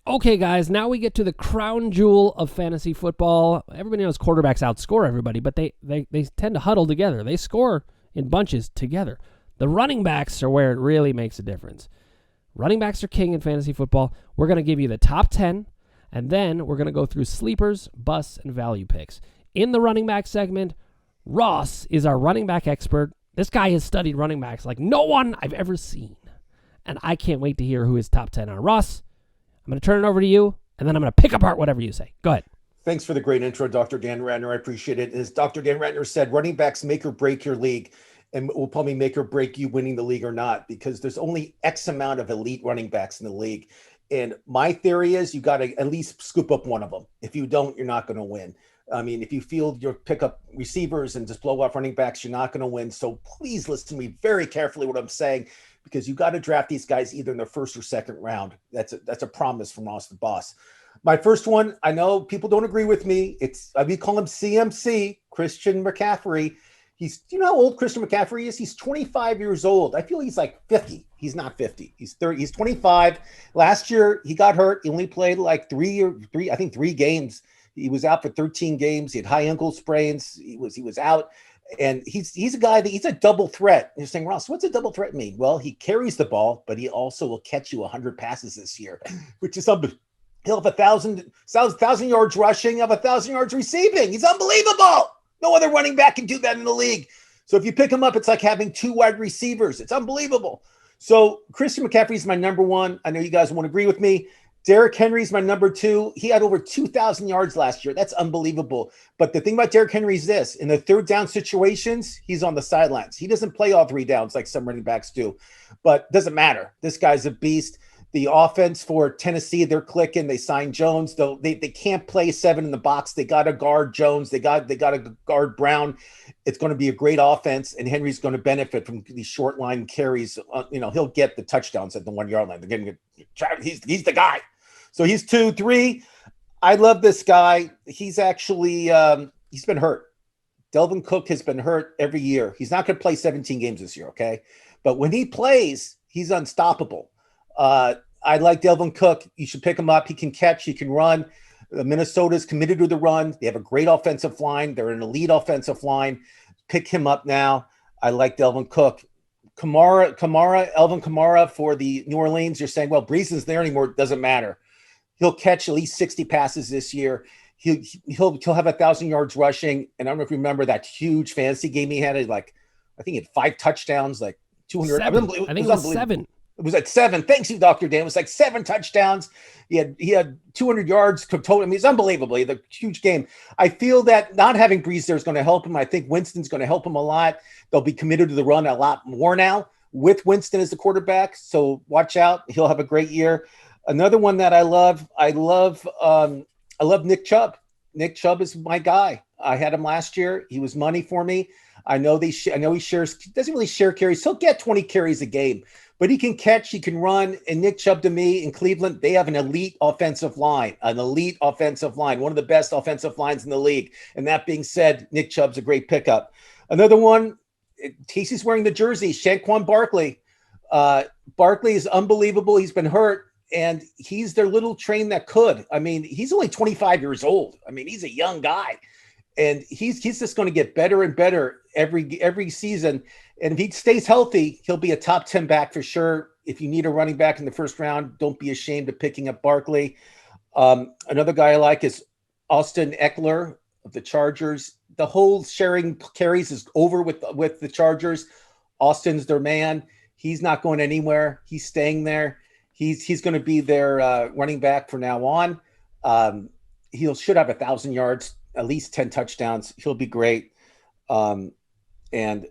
Okay, guys, now we get to the crown jewel of fantasy football. Everybody knows quarterbacks outscore everybody, but they tend to huddle together. They score in bunches together. The running backs are where it really makes a difference. Running backs are king in fantasy football. We're going to give you the top 10, and then we're going to go through sleepers, busts, and value picks. In the running back segment, Ross is our running back expert. This guy has studied running backs like no one I've ever seen, and I can't wait to hear who his top 10 are. Ross, I'm going to turn it over to you, and then I'm going to pick apart whatever you say. Go ahead. Thanks for the great intro, Dr. Dan Ratner. I appreciate it. As Dr. Dan Ratner said, running backs make or break your league, and will probably make or break you winning the league or not, because there's only X amount of elite running backs in the league. And my theory is you got to at least scoop up one of them. If you don't, you're not going to win. I mean, if you field your pickup receivers and just blow off running backs, you're not going to win. So please listen to me very carefully what I'm saying, because you got to draft these guys either in the first or second round. That's a promise from Ross the Boss. My first one, I know people don't agree with me. We call him CMC, Christian McCaffrey. You know how old Christian McCaffrey is? He's 25 years old. I feel he's like 50. He's not 50. He's 30. He's 25. Last year he got hurt. He only played like three games. He was out for 13 games. He had high ankle sprains. He was out. And he's a guy that he's a double threat. You're saying, Ross, what's a double threat mean? Well, he carries the ball, but he also will catch you 100 passes this year, which is something. He'll have 1,000 yards rushing, have 1,000 yards receiving. He's unbelievable. No other running back can do that in the league. So if you pick him up, it's like having two wide receivers. It's unbelievable. So Christian McCaffrey is my number one. I know you guys won't agree with me. Derrick Henry's my number two. He had over 2,000 yards last year. That's unbelievable. But the thing about Derrick Henry is this. In the third down situations, he's on the sidelines. He doesn't play all three downs like some running backs do. But doesn't matter. This guy's a beast. The offense for Tennessee, they're clicking. They signed Jones. They can't play seven in the box. They got to guard Jones. They got to guard Brown. It's going to be a great offense, and Henry's going to benefit from these short line carries. He'll get the touchdowns at the 1 yard line. They're getting he's the guy. So he's 2, 3. I love this guy. He's actually he's been hurt. Delvin Cook has been hurt every year. He's not going to play 17 games this year, okay? But when he plays, he's unstoppable. I like Delvin Cook. You should pick him up. He can catch. He can run. Minnesota's committed to the run. They have a great offensive line. They're an elite offensive line. Pick him up now. I like Delvin Cook. Alvin Kamara for the New Orleans. You're saying, well, Brees isn't there anymore. It doesn't matter. He'll catch at least 60 passes this year. He'll have 1,000 yards rushing. And I don't know if you remember that huge fantasy game he had. I think he had 5 touchdowns, like 200. I think it was 7. It was at 7. Thanks you, Dr. Dan. It was like 7 touchdowns. He had 200 yards total. I mean, it's unbelievable. The huge game. I feel that not having Brees there is going to help him. I think Winston's going to help him a lot. They'll be committed to the run a lot more now with Winston as the quarterback. So watch out. He'll have a great year. Another one that I love Nick Chubb. Nick Chubb is my guy. I had him last year. He was money for me. I know he doesn't really share carries. He'll get 20 carries a game, but he can catch, he can run. And Nick Chubb, to me, in Cleveland, they have an elite offensive line, one of the best offensive lines in the league. And that being said, Nick Chubb's a great pickup. Another one, Casey's wearing the jersey, Saquon Barkley. Barkley is unbelievable. He's been hurt, and he's their little train that could. I mean, he's only 25 years old. I mean, he's a young guy. And he's just going to get better and better every season. And if he stays healthy, he'll be a top 10 back for sure. If you need a running back in the first round, don't be ashamed of picking up Barkley. Another guy I like is Austin Eckler of the Chargers. The whole sharing carries is over with the Chargers. Austin's their man. He's not going anywhere. He's staying there. He's going to be their running back from now on. He should have 1,000 yards, at least 10 touchdowns. He'll be great. And then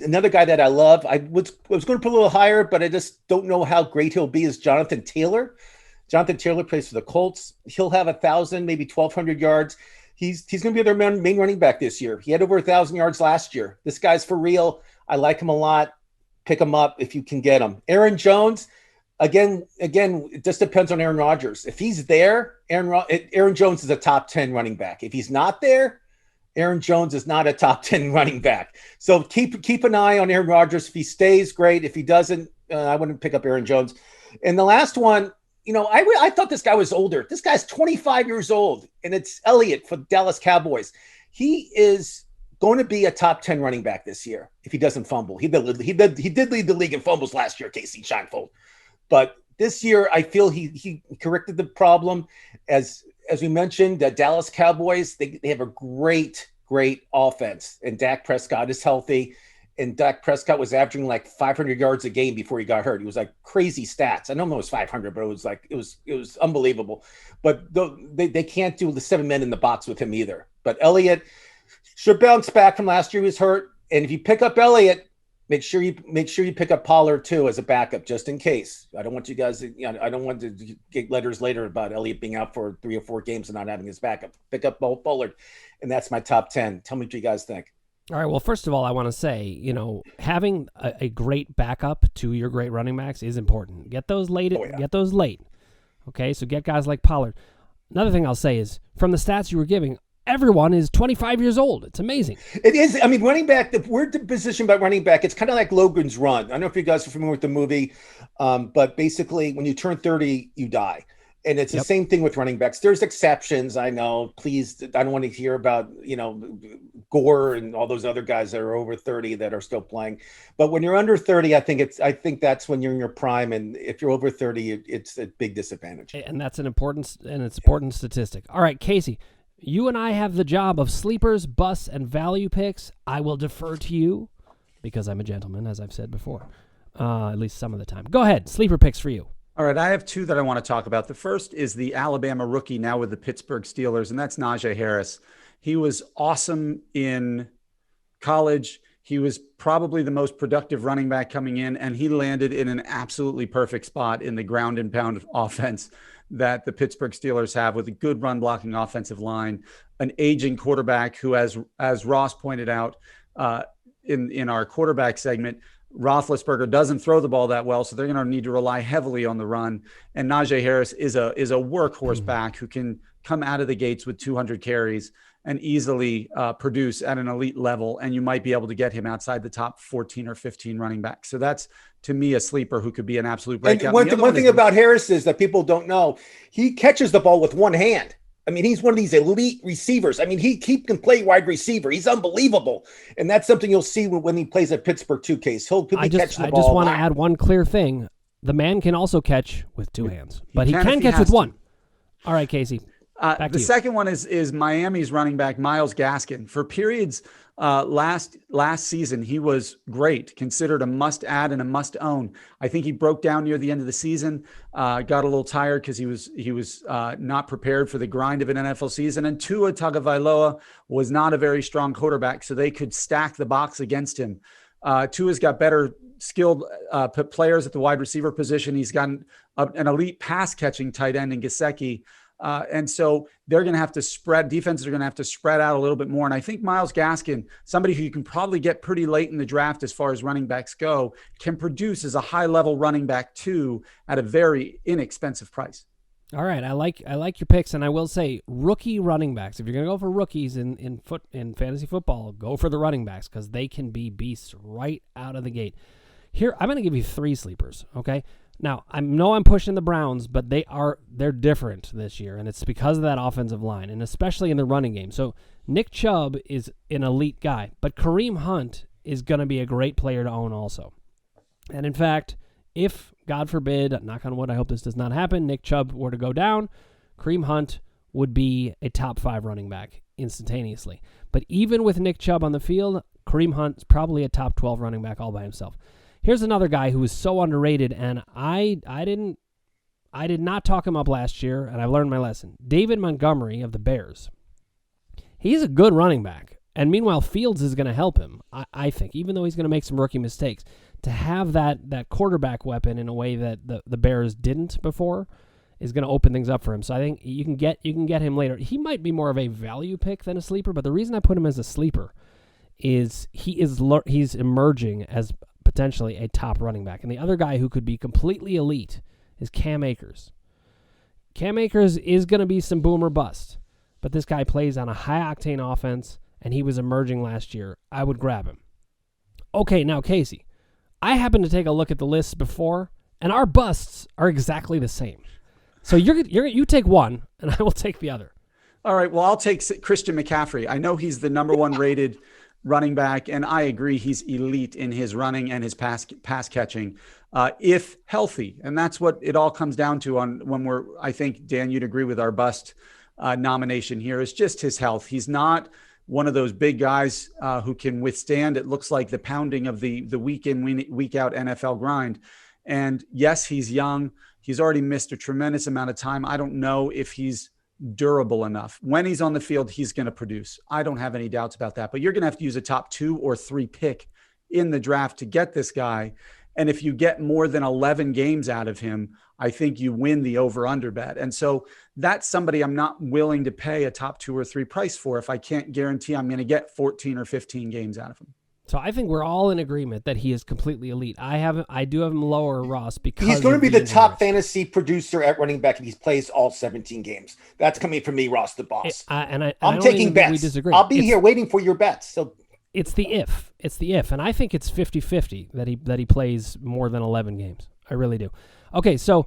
another guy that I love, I was going to put a little higher, but I just don't know how great he'll be, is Jonathan Taylor. Jonathan Taylor plays for the Colts. He'll have 1,000, maybe 1,200 yards. He's going to be their main running back this year. He had over 1,000 yards last year. This guy's for real. I like him a lot. Pick him up if you can get him. Aaron Jones, again, it just depends on Aaron Rodgers. If he's there, Aaron Jones is a top 10 running back. If he's not there, Aaron Jones is not a top 10 running back. So keep an eye on Aaron Rodgers. If he stays, great. If he doesn't, I wouldn't pick up Aaron Jones. And the last one, I thought this guy was older. This guy's 25 years old, and it's Elliott for Dallas Cowboys. He is going to be a top 10 running back this year if he doesn't fumble. He did lead the league in fumbles last year, Kasey Scheinfeld. But this year, I feel he corrected the problem. As we mentioned, the Dallas Cowboys, they have a great offense, and Dak Prescott is healthy. And Dak Prescott was averaging like 500 yards a game before he got hurt. It was like crazy stats. I don't know it was 500, but it was unbelievable. But they can't do the 7 men in the box with him either. But Elliott should bounce back from last year. He was hurt. And if you pick up Elliott, make sure you pick up Pollard too as a backup, just in case. I don't want you guys I don't want to get letters later about Elliott being out for 3 or 4 games and not having his backup. Pick up Pollard. And that's my top 10. Tell me what you guys think. All right, well, first of all, I want to say, having a great backup to your great running backs is important. Get those late. Get those late. Okay, so get guys like Pollard. Another thing I'll say is, from the stats you were giving, everyone is 25 years old. It's amazing. It is. I mean, running back, the word position by running back, it's kind of like Logan's Run. I don't know if you guys are familiar with the movie, but basically when you turn 30, you die. And it's the same thing with running backs. There's exceptions, I know. Please, I don't want to hear about, Gore and all those other guys that are over 30 that are still playing. But when you're under 30, I think that's when you're in your prime. And if you're over 30, it's a big disadvantage. And that's an important statistic. All right, Kasey, you and I have the job of sleepers, busts, and value picks. I will defer to you because I'm a gentleman, as I've said before, at least some of the time. Go ahead. Sleeper picks for you. All right, I have 2 that I want to talk about. The first is the Alabama rookie now with the Pittsburgh Steelers, and that's Najee Harris. He was awesome in college. He was probably the most productive running back coming in, and he landed in an absolutely perfect spot in the ground and pound offense that the Pittsburgh Steelers have, with a good run blocking offensive line, an aging quarterback who, as Ross pointed out in our quarterback segment, Roethlisberger doesn't throw the ball that well, so they're going to need to rely heavily on the run. And Najee Harris is a workhorse back who can come out of the gates with 200 carries and easily produce at an elite level. And you might be able to get him outside the top 14 or 15 running backs. So that's, to me, a sleeper who could be an absolute breakout. And one thing about Harris is that people don't know, he catches the ball with one hand. I mean, he's one of these elite receivers. I mean, he can play wide receiver. He's unbelievable. And that's something you'll see when he plays at Pittsburgh 2 case. He'll be catching the ball. I just want to add one clear thing. The man can also catch with 2 hands, but he can catch with 1. All right, Kasey. The second one is Miami's running back, Myles Gaskin. For periods last season, he was great, considered a must-add and a must-own. I think he broke down near the end of the season, got a little tired because he was not prepared for the grind of an NFL season. And Tua Tagovailoa was not a very strong quarterback, so they could stack the box against him. Tua's got better skilled players at the wide receiver position. He's got an elite pass-catching tight end in Gesicki. And so they're going to have to defenses are going to have to spread out a little bit more. And I think Myles Gaskin, somebody who you can probably get pretty late in the draft as far as running backs go, can produce as a high-level running back too at a very inexpensive price. All right, I like your picks, and I will say rookie running backs. If you're going to go for rookies in fantasy football, go for the running backs because they can be beasts right out of the gate. Here, I'm going to give you 3 sleepers, okay? Now, I know I'm pushing the Browns, but they're different this year, and it's because of that offensive line, and especially in the running game. So Nick Chubb is an elite guy, but Kareem Hunt is going to be a great player to own also. And in fact, if, God forbid, knock on wood, I hope this does not happen, Nick Chubb were to go down, Kareem Hunt would be a top 5 running back instantaneously. But even with Nick Chubb on the field, Kareem Hunt is probably a top 12 running back all by himself. Here's another guy who is so underrated, and I did not talk him up last year, and I've learned my lesson. David Montgomery of the Bears. He's a good running back, and meanwhile, Fields is going to help him, I think, even though he's going to make some rookie mistakes. To have that quarterback weapon in a way that the Bears didn't before is going to open things up for him. So I think you can get him later. He might be more of a value pick than a sleeper, but the reason I put him as a sleeper is he's emerging as potentially a top running back. And the other guy who could be completely elite is Cam Akers. Cam Akers is going to be some boom or bust, but this guy plays on a high-octane offense, and he was emerging last year. I would grab him. Okay, now, Kasey, I happened to take a look at the lists before, and our busts are exactly the same. So you take one, and I will take the other. All right. Well, I'll take Christian McCaffrey. I know he's the number one rated running back, and I agree he's elite in his running and his pass catching, if healthy. And that's what it all comes down to I think, Dan, you'd agree with our bust nomination here, is just his health. He's not one of those big guys who can withstand, it looks like, the pounding of the week in, week out NFL grind. And yes, he's young. He's already missed a tremendous amount of time. I don't know if he's durable enough. When he's on the field, he's going to produce. I don't have any doubts about that, but you're going to have to use a top 2 or 3 pick in the draft to get this guy. And if you get more than 11 games out of him, I think you win the over-under bet. And so that's somebody I'm not willing to pay a top 2 or 3 price for if I can't guarantee I'm going to get 14 or 15 games out of him. So I think we're all in agreement that he is completely elite. I do have him lower, Ross, because he's going to be the top fantasy producer at running back if he plays all 17 games. That's coming from me, Ross, the boss. I'm taking bets. We disagree. I'll be here waiting for your bets. So it's the if, and I think it's 50-50 that he plays more than 11 games. I really do. Okay, so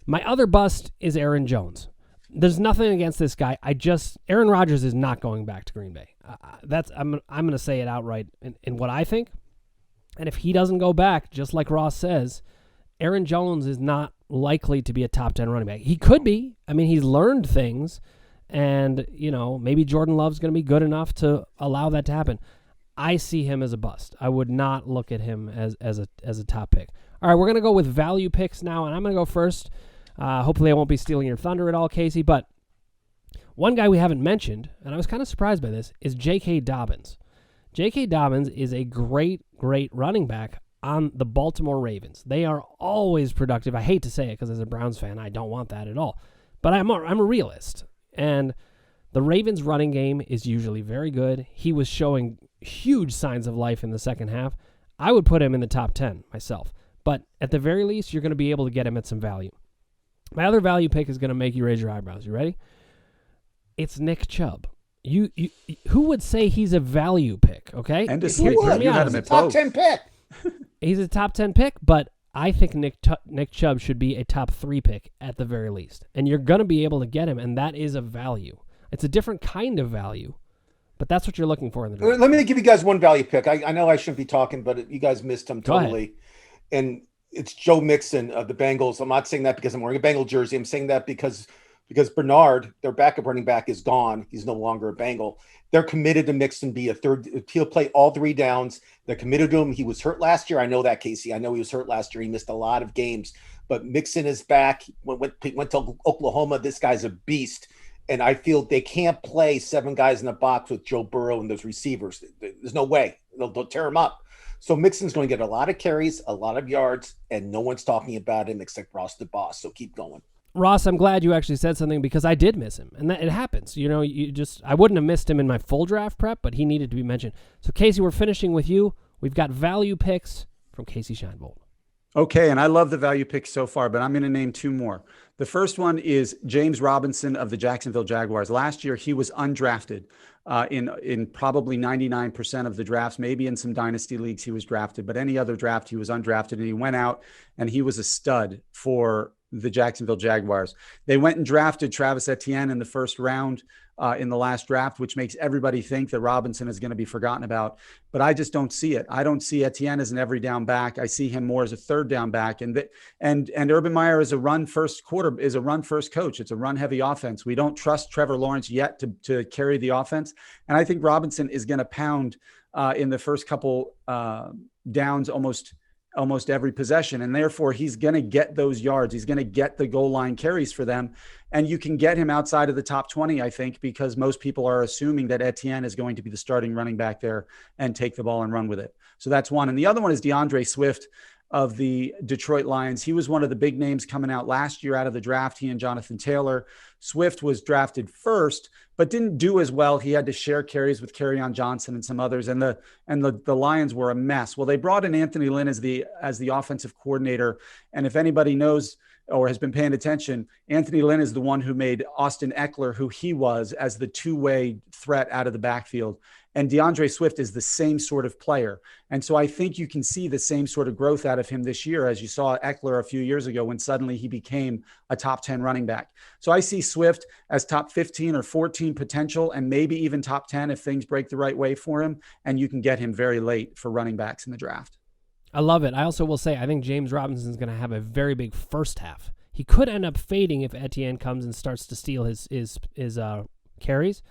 my other bust is Aaron Jones. There's nothing against this guy. Aaron Rodgers is not going back to Green Bay. I'm going to say it outright in what I think. And if he doesn't go back, just like Ross says, Aaron Jones is not likely to be a top 10 running back. He could be. I mean, he's learned things, and maybe Jordan Love's going to be good enough to allow that to happen. I see him as a bust. I would not look at him as a top pick. All right, we're going to go with value picks now, and I'm going to go first. Hopefully I won't be stealing your thunder at all, Kasey, but one guy we haven't mentioned, and I was kind of surprised by this, is J.K. Dobbins. J.K. Dobbins is a great, great running back on the Baltimore Ravens. They are always productive. I hate to say it because as a Browns fan, I don't want that at all. But I'm a realist, and the Ravens' running game is usually very good. He was showing huge signs of life in the second half. I would put him in the top 10 myself. But at the very least, you're going to be able to get him at some value. My other value pick is going to make you raise your eyebrows. You ready? It's Nick Chubb. Who would say he's a value pick? Okay, and he's a top 10 pick. He's a top 10 pick, but I think Nick Chubb should be a top 3 pick at the very least. And you're going to be able to get him, and that is a value. It's a different kind of value, but that's what you're looking for in the draft. Let me give you guys one value pick. I know I shouldn't be talking, but you guys missed him totally. And it's Joe Mixon of the Bengals. I'm not saying that because I'm wearing a Bengal jersey. I'm saying that because Bernard, their backup running back, is gone. He's no longer a Bengal. They're committed to Mixon be a third. He'll play all 3 downs. They're committed to him. He was hurt last year. I know that, Kasey. I know he was hurt last year. He missed a lot of games. But Mixon is back. Went to Oklahoma. This guy's a beast. And I feel they can't play 7 guys in the box with Joe Burrow and those receivers. There's no way. They'll tear him up. So Mixon's going to get a lot of carries, a lot of yards, and no one's talking about him except Ross the boss. So keep going. Ross, I'm glad you actually said something because I did miss him, and that it happens. I wouldn't have missed him in my full draft prep, but he needed to be mentioned. So Kasey, we're finishing with you. We've got value picks from Kasey Scheinbold. Okay, and I love the value picks so far, but I'm going to name 2 more. The first one is James Robinson of the Jacksonville Jaguars. Last year, he was undrafted in probably 99% of the drafts. Maybe in some dynasty leagues he was drafted, but any other draft he was undrafted, and he went out and he was a stud for the Jacksonville Jaguars. They went and drafted Travis Etienne in the first round in the last draft, which makes everybody think that Robinson is going to be forgotten about. But I just don't see it. I don't see Etienne as an every down back. I see him more as a third down back. And Urban Meyer is a run first coach. It's a run heavy offense. We don't trust Trevor Lawrence yet to carry the offense. And I think Robinson is going to pound in the first couple downs almost every possession. And therefore he's going to get those yards. He's going to get the goal line carries for them. And you can get him outside of the top 20, I think, because most people are assuming that Etienne is going to be the starting running back there and take the ball and run with it. So that's one. And the other one is DeAndre Swift of the Detroit Lions. He was one of the big names coming out last year out of the draft, he and Jonathan Taylor. Swift was drafted first, but didn't do as well. He had to share carries with Kerryon Johnson and some others, and the Lions were a mess. Well, they brought in Anthony Lynn as the offensive coordinator, and if anybody knows or has been paying attention, Anthony Lynn is the one who made Austin Eckler who he was as the 2-way threat out of the backfield. And DeAndre Swift is the same sort of player. And so I think you can see the same sort of growth out of him this year as you saw Eckler a few years ago when suddenly he became a top 10 running back. So I see Swift as top 15 or 14 potential, and maybe even top 10 if things break the right way for him. And you can get him very late for running backs in the draft. I love it. I also will say I think James Robinson's going to have a very big first half. He could end up fading if Etienne comes and starts to steal his carries.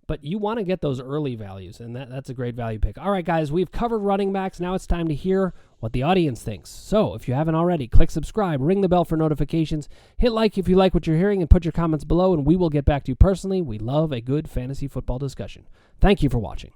But you want to get those early values, and that's a great value pick. All right, guys, we've covered running backs. Now it's time to hear what the audience thinks. So if you haven't already, click subscribe, ring the bell for notifications, hit like if you like what you're hearing, and put your comments below, and we will get back to you personally. We love a good fantasy football discussion. Thank you for watching.